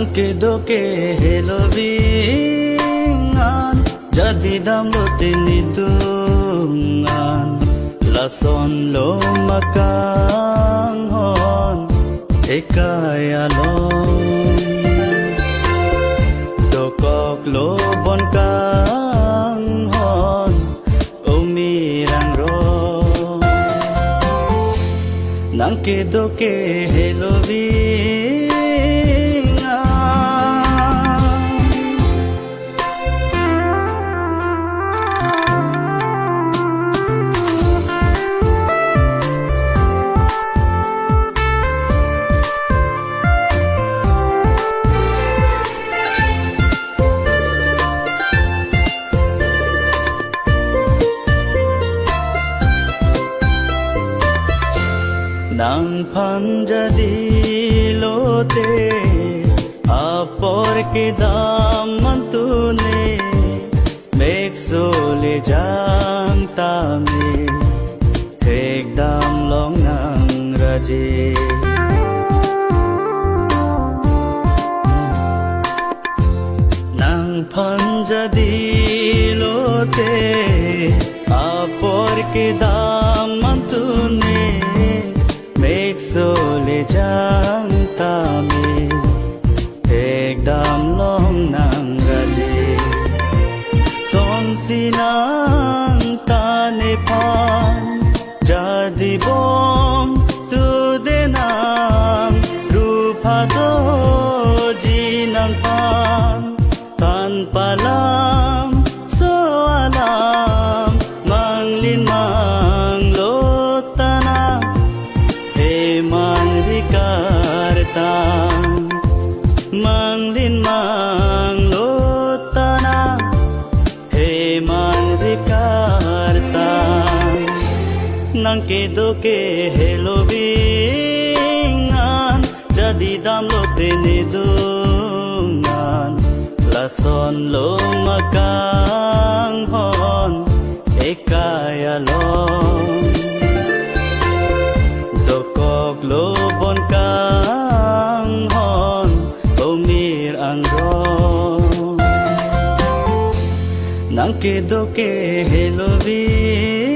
Nangke doke helovingan jadi damlotin itungan lason lo makanghon ekayalon dokok lo bon kanghon umirang ro nangke doke helovin nang panjadi lote apor ke dam mantune meksole jang tame thek dam long nang raje nang panjadi lote apor ke dam mantune Meksole jang tame ekdam long nang raje son sinang tane pan jadi bom tu denang rupa do jinang pan tanpa lam soalam manglin manglotana manglin manglotana heman rikarta nangke doke helovingan jadi damlote nidungan lason lo makanghon ekayalon dokok lo bon kanghon umir angro nangke doke helovingan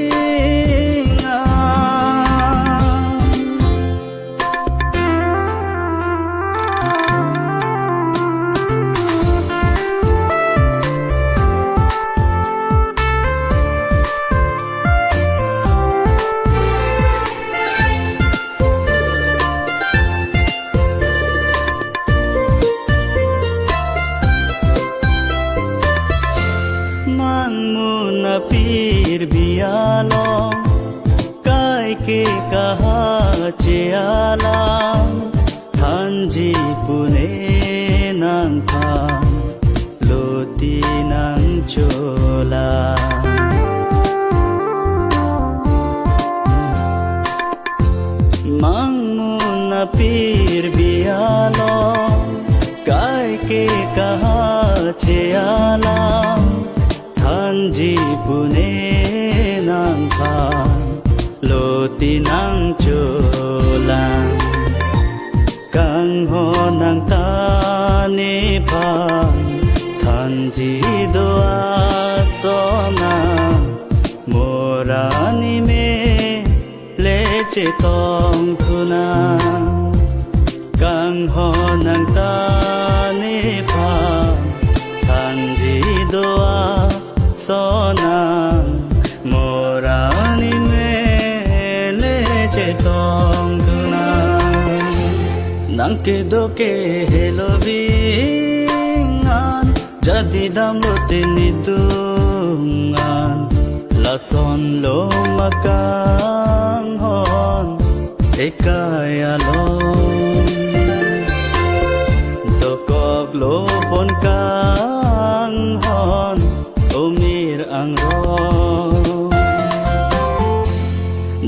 pir bialong kai ke kaha chealang thanji pune nang phan loti nang chola mangmuna pir bialong kai ke kaha chealang Tanji pune nang phan loti nang cholang kang ho nang ta ne phan tanji doa sona morani me leche tong khuna kang ho nang ta ne phan tanji doa sona morani mele chetong tuna nangke doke helovingan jadi damlote nidungan lason lo makanghon ekayalon dokok lo bon kanghon umir angro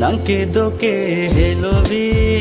nangke doke helovingan